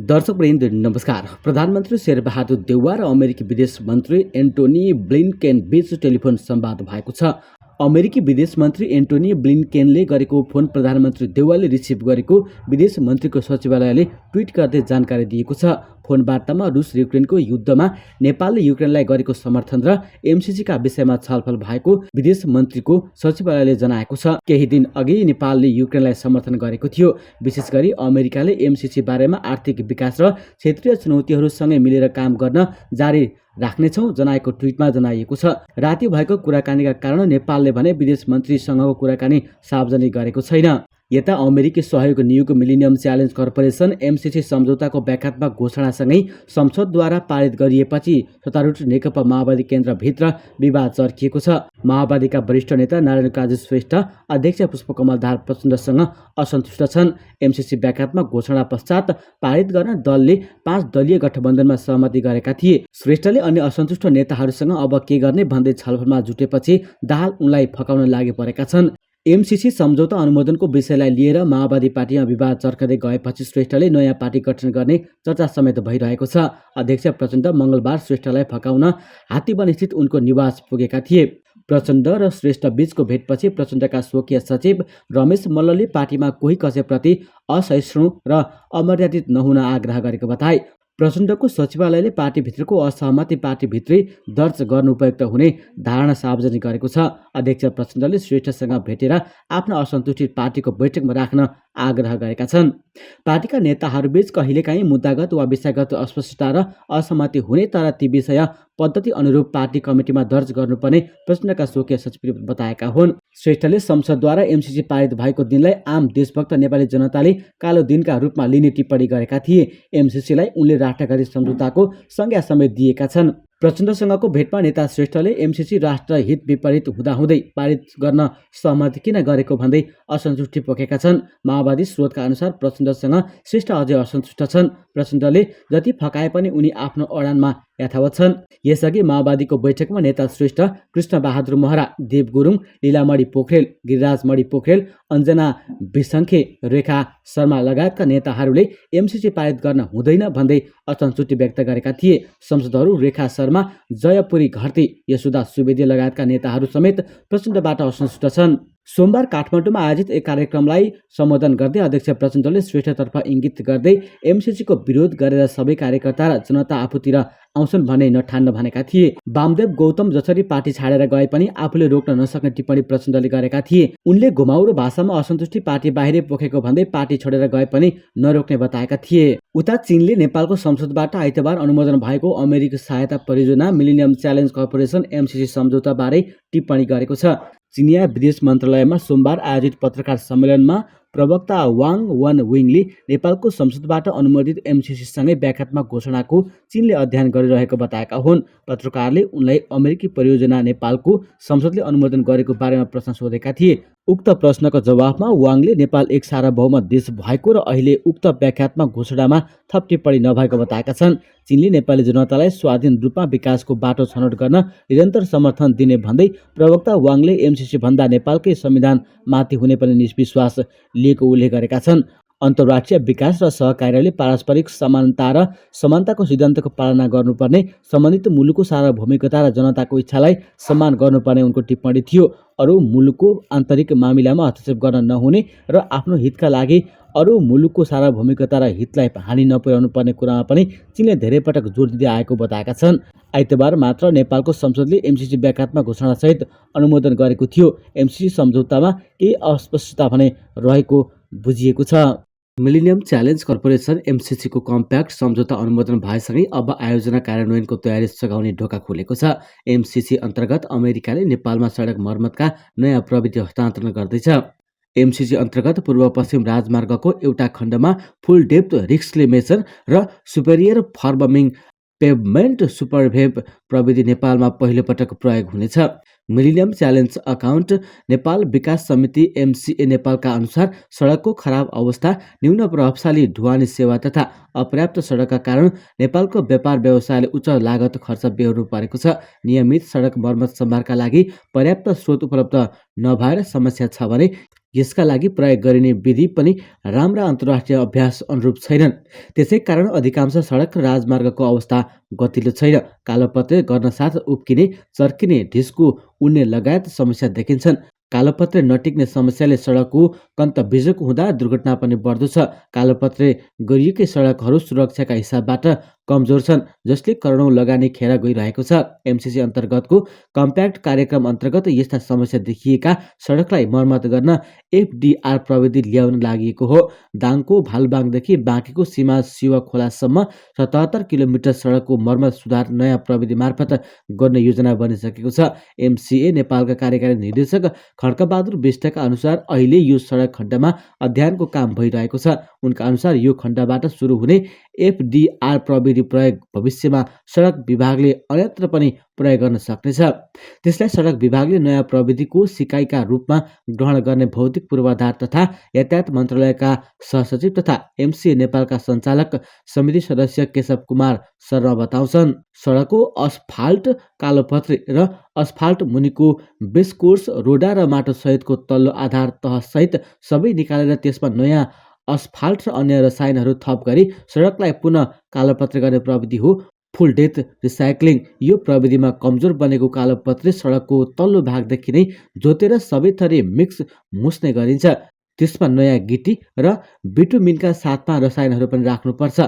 दर्शकवृन्द नमस्कार। प्रधानमन्त्री शेरबहादुर देउवा र अमेरिकी विदेश मन्त्री एन्टोनी ब्लिन्केन बीच टेलिफोन संवाद भएको छ। अमेरिकी विदेश मन्त्री एन्टोनी ब्लिन्केनले गरेको फोन प्रधानमन्त्री देउवाले रिसिभ गरेको विदेश मन्त्रीको सचिवालयले ट्विट गर्दै जानकारी दिएको छ। फोन वार्तामा रुस युक्रेनको युद्धमा नेपालले युक्रेनलाई गरेको समर्थन र एमसिसीका विषयमा छलफल भएको विदेश मन्त्रीको सचिवालयले जनाएको छ। केही दिन अघि नेपालले युक्रेनलाई समर्थन गरेको थियो। विशेष गरी अमेरिकाले एमसिसी बारेमा आर्थिक विकास र क्षेत्रीय चुनौतीहरूसँगै मिलेर काम गर्न जारी राख्नेछौँ जनाएको ट्विटमा जनाइएको छ। राति भएको कुराकानीका कारण नेपालले भने विदेश मन्त्रीसँगको कुराकानी सार्वजनिक गरेको छैन। यता अमेरिकी सहयोग नियोग मिलेनियम च्यालेन्ज कर्पोरेसन एमसिसी सम्झौताको व्याख्यात्मक घोषणासँगै संसदद्वारा पारित गरिएपछि सत्तारूढ नेकपा माओवादी केन्द्रभित्र विवाद चर्किएको छ। माओवादीका वरिष्ठ नेता नारायण काजी श्रेष्ठ, अध्यक्ष पुष्पकमल दाहाल प्रचण्डसँग असन्तुष्ट छन्। एमसिसी व्याख्यात्मक घोषणा पश्चात पारित गर्न दलले 5 दलीय गठबन्धनमा सहमति गरेका थिए। श्रेष्ठले अन्य असन्तुष्ट नेताहरूसँग अब के गर्ने भन्दै छलफलमा जुटेपछि दाहाल उनलाई फकाउन लागि परेका छन्। एमसिसी सम्झौता अनुमोदनको विषयलाई लिएर माओवादी पार्टीमा विवाद चर्कदै गएपछि श्रेष्ठले नयाँ पार्टी गठन गर्ने चर्चा समेत भइरहेको छ। अध्यक्ष प्रचण्ड मङ्गलबार श्रेष्ठलाई फकाउन हात्तीबनस्थित उनको निवास पुगेका थिए। प्रचण्ड र श्रेष्ठ बीचको भेटपछि प्रचण्डका स्वकीय सचिव रमेश मल्लले पार्टीमा कोही कसैप्रति असहिष्णु र अमर्यादित नहुन आग्रह गरेको बताए। प्रचण्डको सचिवालयले पार्टीभित्रको असहमति पार्टीभित्रै दर्ज गर्नु उपयुक्त हुने धारणा सार्वजनिक गरेको छ। अध्यक्ष प्रचण्डले श्रेष्ठसँग भेटेर आफ्नो असन्तुष्टि पार्टीको बैठकमा राख्न आग्रह गरेका छन्। पार्टीका नेताहरूबीच कहिलेकाहीँ मुद्दागत वा विषयगत अस्पष्टता र असहमति हुने, तर ती विषय पद्धति अनुरूप पार्टी कमिटीमा दर्ज गर्नुपर्ने प्रचण्डका स्वकीय सचिवले बताएका हुन्। श्रेष्ठले संसदद्वारा एमसिसी पारित भएको दिनलाई आम देशभक्त नेपाली जनताले कालो दिनका रूपमा लिने टिप्पणी गरेका थिए। एमसिसीलाई उनले राष्ट्रघाती सम्झौताको संज्ञा समेत दिएका छन्। प्रचण्डसँगको भेटमा नेता श्रेष्ठले एमसिसी राष्ट्रहित विपरीत हुँदाहुँदै पारित गर्न सहमति किन गरेको भन्दै असन्तुष्टि पोखेका छन्। माओवादी स्रोतका अनुसार प्रचण्डसँग श्रेष्ठ अझै असन्तुष्ट छन्। प्रचण्डले जति फकाए पनि उनी आफ्नो अडानमा यथावत छन्। यसअघि माओवादीको बैठकमा नेता श्रेष्ठ, कृष्णबहादुर महरा, देव गुरुङ, लीलामणि पोखरेल, गिरिराजमणि पोखरेल, अञ्जना विसङ्खे, रेखा शर्मा लगायतका नेताहरूले एमसिसी पारित गर्न हुँदैन भन्दै असन्तुष्टि व्यक्त गरेका थिए। संसदहरू रेखा शर्मा, जयपुरी घरती, यशोदा सुवेदी लगायतका नेताहरू समेत प्रचण्डबाट असन्तुष्ट छन्। सोमबार काठमाडौँमा आयोजित एक कार्यक्रमलाई सम्बोधन गर्दै अध्यक्ष प्रचण्डले श्रेष्ठतर्फ इङ्गित गर्दै एमसिसीको विरोध गरेर सबै कार्यकर्ता र जनता आफूतिर आउँछन् भन्ने नठान्न भनेका थिए। वामदेव गौतम जसरी पार्टी छाडेर गए पनि आफूले रोक्न नसक्ने टिप्पणी प्रचण्डले गरेका थिए। उनले घुमाउरो भाषामा असन्तुष्टि पार्टी बाहिरै पोखेको भन्दै पार्टी छोडेर गए पनि नरोक्ने बताएका थिए। उता चीनले नेपालको संसदबाट आइतबार अनुमोदन भएको अमेरिकी सहायता परियोजना मिलेनियम च्यालेन्ज कर्पोरेसन एमसिसी सम्झौता बारे टिप्पणी गरेको छ। चिनिया विदेश मन्त्रालयमा सोमबार आयोजित पत्रकार सम्मेलनमा प्रवक्ता वाङ वनविङले नेपालको संसदबाट अनुमोदित एमसिसीसँगै व्याख्यात्मक घोषणाको चीनले अध्ययन गरिरहेको बताएका हुन्। पत्रकारले उनलाई अमेरिकी परियोजना नेपालको संसदले अनुमोदन गरेको बारेमा प्रश्न सोधेका थिए। उक्त प्रश्नको जवाफमा वाङले नेपाल एक सार्वभौम देश भएको र अहिले उक्त व्याख्यात्मक घोषणामा थप टिप्पणी नभएको बताएका छन्। चीनले नेपाली जनतालाई स्वाधीन रूपमा विकासको बाटो छनौट गर्न निरन्तर समर्थन दिने भन्दै प्रवक्ता वाङले एमसिसी भन्दा नेपालकै संविधान माथि हुने पनि विश्वास लिएको उल्लेख गरेका छन्। अन्तर्राष्ट्रिय विकास र सहकार्यले पारस्परिक समानता र समानताको सिद्धान्तको पालना गर्नुपर्ने, सम्बन्धित मुलुकको सार्वभौमिकता र जनताको इच्छालाई सम्मान गर्नुपर्ने उनको टिप्पणी थियो। अरू मुलुकको आन्तरिक मामिलामा हस्तक्षेप गर्न नहुने र आफ्नो हितका लागि अरू मुलुकको सार्वभौमिकता र हितलाई हानि नपुर्याउनु पर्ने कुरामा पनि चीनले धेरै पटक जोड दिँदै आएको बताएका छन्। आइतबार मात्र नेपालको संसदले एमसिसी व्याख्यात्मक घोषणासहित अनुमोदन गरेको थियो। एमसिसी सम्झौतामा केही अस्पष्टता भने रहेको बुझिएको छ। मिलेनियम च्यालेन्ज कर्पोरेसन एमसिसीको कम्प्याक्ट सम्झौता अनुमोदन भएसँगै अब आयोजना कार्यान्वयनको तयारी सघाउने ढोका खुलेको छ। एमसिसी अन्तर्गत अमेरिकाले नेपालमा सडक मर्मतका नयाँ प्रविधि हस्तान्तरण गर्दैछ। एमसिसी अन्तर्गत पूर्व पश्चिम राजमार्गको एउटा खण्डमा फुल डेप्थ रिक्सलेमेसन र सुपेरियर फर्मिङ पेभमेन्ट सुपरभेभ प्रविधि नेपालमा पहिलो पटक प्रयोग हुनेछ। मिलेनियम च्यालेन्ज अकाउन्ट नेपाल विकास समिति एमसिए नेपालका अनुसार सडकको खराब अवस्था, न्यून प्रभावशाली ढुवानी सेवा तथा अपर्याप्त सडकका कारण नेपालको व्यापार व्यवसायले उच्च लागत खर्च बेहोर्नु परेको छ। नियमित सडक मर्मत सम्भारका लागि पर्याप्त स्रोत उपलब्ध नभएर समस्या छ भने यसका लागि प्रयोग गरिने विधि पनि राम्रा अन्तर्राष्ट्रिय अभ्यास अनुरूप छैनन्। त्यसै कारण अधिकांश सडक र राजमार्गको अवस्था गतिलो छैन। कालोपत्रे गर्न साथ उब्किने, चर्किने, ढिस्को उड्ने लगायत समस्या देखिन्छन्। कालोपत्रे नटिक्ने समस्याले सडकको कन्त बिजोक हुँदा दुर्घटना पनि बढ्दो छ। कालोपत्रे गरिएकै सडकहरू सुरक्षाका हिसाबबाट कमजोर छन्, जसले करोडौँ लगानी खेर गइरहेको छ। एमसिसी अन्तर्गतको कम्प्याक्ट कार्यक्रम अन्तर्गत यस्ता समस्या देखिएका सडकलाई मर्मत गर्न एफडिआर प्रविधि ल्याउन लागि हो। दाङको भालबाङदेखि बाँकेको सीमा शिव खोलासम्म 77 किलोमिटर सडकको मर्मत सुधार नयाँ प्रविधि मार्फत गर्ने योजना बनिसकेको छ। एमसिए नेपालका कार्यकारी निर्देशक खड्कबहादुर विष्टका अनुसार अहिले यो सडक खण्डमा अध्ययनको काम भइरहेको छ। उनका अनुसार यो खण्डबाट सुरु हुने एफडिआर प्रविधि प्रयोग भविष्यमा सडक विभागले अन्यत्र पनि प्रयोग गर्न सक्नेछ। त्यसलाई सडक विभागले नयाँ प्रविधिको सिकाइका रूपमा ग्रहण गर्ने भौतिक पूर्वाधार तथा यातायात मन्त्रालयका सहसचिव तथा एमसिए नेपालका सञ्चालक समिति सदस्य केशव कुमार शर्मा बताउँछन्। सडकको अस्फाल्ट, कालोपत्रे र अस्फाल्ट मुनिको बेसकोर्स, रोडा र माटो सहितको तल्लो आधार तह सहित सबै निकालेर त्यसमा नयाँ अस्फाल्ट र अन्य रसायनहरू थप गरी सडकलाई पुनः कालोपत्रे गर्ने प्रविधि हो फुल डेथ रिसाइक्लिङ। यो प्रविधिमा कमजोर बनेको कालोपत्रे सडकको तल्लो भागदेखि नै जोतेर सबै थरी मिक्स मुस्ने गरिन्छ। त्यसमा नयाँ गिटी र बिटुमिनका साथमा रसायनहरू पनि राख्नुपर्छ।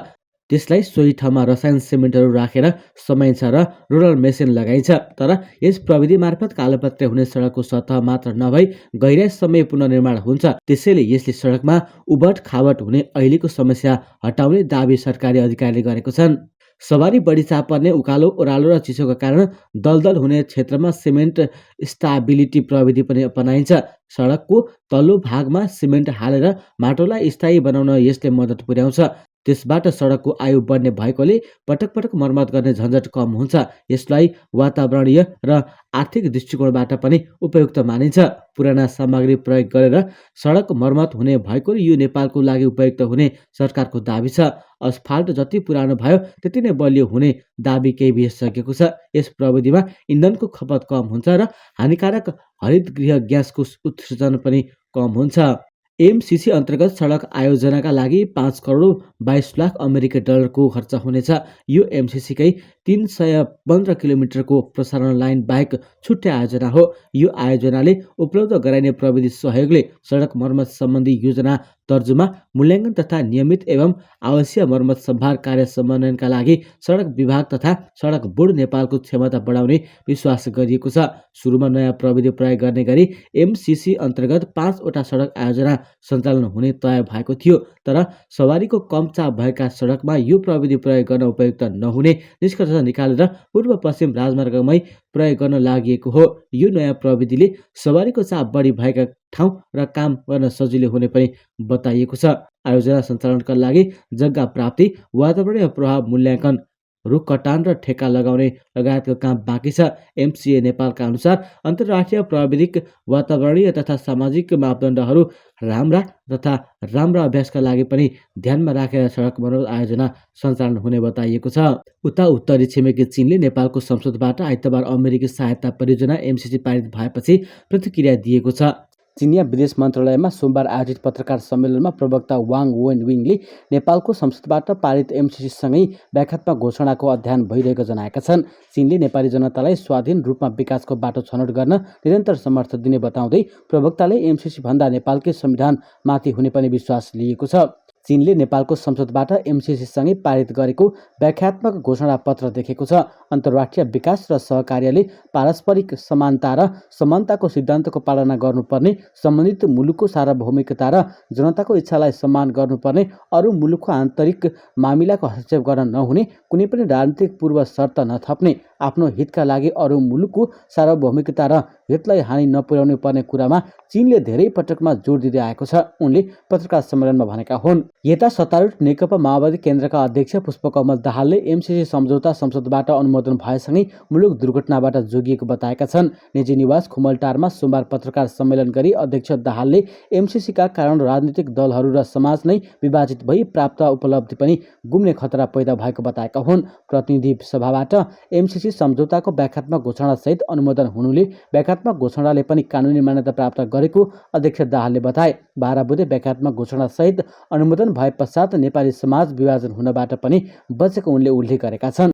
त्यसलाई सोही ठाउँमा रसायन सिमेन्टहरू राखेर समाइन्छ र रोलर मेसिन लगाइन्छ। तर यस प्रविधि मार्फत कालोपत्रे हुने सडकको सतह मात्र नभई गहिराईसम्म पुनर्निर्माण हुन्छ। त्यसैले यसले सडकमा उबट खाबट हुने अहिलेको समस्या हटाउने दावी सरकारी अधिकारीले गरेको छन्। सवारी बढी चाप पर्ने, उकालो, ओह्रालो र चिसोका कारण दलदल हुने क्षेत्रमा सिमेन्ट स्टाबिलिटी प्रविधि पनि अपनाइन्छ। सडकको तल्लो भागमा सिमेन्ट हालेर माटोलाई स्थायी बनाउन यसले मद्दत पुर्याउँछ। त्यसबाट सडकको आयु बढ्ने भएकोले पटक पटक मर्मत गर्ने झन्झट कम हुन्छ। यसलाई वातावरणीय र आर्थिक दृष्टिकोणबाट पनि उपयुक्त मानिन्छ। पुराना सामग्री प्रयोग गरेर सडक मर्मत हुने भएकोले यो नेपालको लागि उपयुक्त हुने सरकारको दाबी छ। अस्फाल्ट जति पुरानो भयो त्यति नै बलियो हुने दाबी केही विशेषज्ञको छ। यस प्रविधिमा इन्धनको खपत कम हुन्छ र हानिकारक हरितगृह ग्यासको उत्सर्जन पनि कम हुन्छ। एमसिसी अन्तर्गत सडक आयोजनाका लागि 5 करोड 22 लाख अमेरिकी डलरको खर्च हुनेछ। यो एमसिसीकै 315 किलोमिटरको प्रसारण लाइन बाहेक छुट्टै आयोजना हो। यो आयोजनाले उपलब्ध गराइने प्रविधि सहयोगले सडक मर्मत सम्बन्धी योजना तर्जुमा, मूल्याङ्कन तथा नियमित एवं आवश्यक मर्मत सम्भार कार्य समन्वयनका लागि सडक विभाग तथा सडक बोर्ड नेपालको क्षमता बढाउने विश्वास गरिएको छ। सुरुमा नयाँ प्रविधि प्रयोग गर्ने गरी एमसिसी अन्तर्गत 5 वटा सडक आयोजना सञ्चालन हुने तय भएको थियो। तर सवारीको कम चाप भएका सडकमा यो प्रविधि प्रयोग गर्न उपयुक्त नहुने निष्कर्ष निकालेर पूर्व पश्चिम राजमार्गमै प्रयोग गर्न लागि हो। यो नयाँ प्रविधिले सवारीको चाप बढी भएका ठाउँ र काम गर्न सजिलो हुने पनि बताइएको छ। आयोजना सञ्चालनका लागि जग्गा प्राप्ति, वातावरणीय प्रभाव मूल्याङ्कन, रुख कटान र ठेक्का लगाउने लगायतको काम बाँकी छ। एमसिए नेपालका अनुसार अन्तर्राष्ट्रिय प्राविधिक, वातावरणीय तथा सामाजिक मापदण्डहरू राम्रा अभ्यासका लागि पनि ध्यानमा राखेर सडक मर्मत आयोजना सञ्चालन हुने बताइएको छ। उता उत्तरी छिमेकी चीनले नेपालको संसदबाट आइतबार अमेरिकी सहायता परियोजना एमसिसी पारित भएपछि प्रतिक्रिया दिएको छ। चिनिया विदेश मन्त्रालयमा सोमबार आयोजित पत्रकार सम्मेलनमा प्रवक्ता वाङ वेनविङले नेपालको संसदबाट पारित एमसिसीसँगै व्याख्यात्मक घोषणाको अध्ययन भइरहेको जनाएका छन्। चीनले नेपाली जनतालाई स्वाधीन रूपमा विकासको बाटो छनौट गर्न निरन्तर समर्थन दिने बताउँदै प्रवक्ताले एमसिसी भन्दा नेपालकै संविधान माथि हुने पनि विश्वास लिएको छ। चीनले नेपालको संसदबाट एमसिसीसँगै पारित गरेको व्याख्यात्मक घोषणा पत्र देखेको छ। अन्तर्राष्ट्रिय विकास र सहकार्यले पारस्परिक समानता र समानताको सिद्धान्तको पालना गर्नुपर्ने, सम्बन्धित मुलुकको सार्वभौमिकता र जनताको इच्छालाई सम्मान गर्नुपर्ने, अरू मुलुकको आन्तरिक मामिलाको हस्तक्षेप गर्न नहुने, कुनै पनि राजनीतिक पूर्व शर्त नथप्ने, आफ्नो हितका लागि अरू मुलुकको सार्वभौमिकता र हितलाई हानि नपुर्याउनु पर्ने कुरामा चीनले धेरै पटकमा जोड दिँदै आएको छ, उनले पत्रकार सम्मेलनमा भनेका हुन्। यता सत्तारूढ नेकपा माओवादी केन्द्रका अध्यक्ष पुष्पकमल दाहालले एमसिसी सम्झौता संसदबाट अनुमोदन भएसँगै मुलुक दुर्घटनाबाट जोगिएको बताएका छन्। निजी निवास खुमलटारमा सोमबार पत्रकार सम्मेलन गरी अध्यक्ष दाहालले एमसिसीका कारण राजनीतिक दलहरू र समाज नै विभाजित भई प्राप्त उपलब्धि पनि गुम्ने खतरा पैदा भएको बताएका हुन्। प्रतिनिधि सभाबाट एमसिसी त्यसपछि सम्झौताको व्याख्यात्मक घोषणासहित अनुमोदन हुनुले व्याख्यात्मक घोषणाले पनि कानुनी मान्यता प्राप्त गरेको अध्यक्ष दाहालले बताए। 12 बुधे व्याख्यात्मक घोषणासहित अनुमोदन भए पश्चात नेपाली समाज विभाजन हुनबाट पनि बचेको उनले उल्लेख गरेका छन्।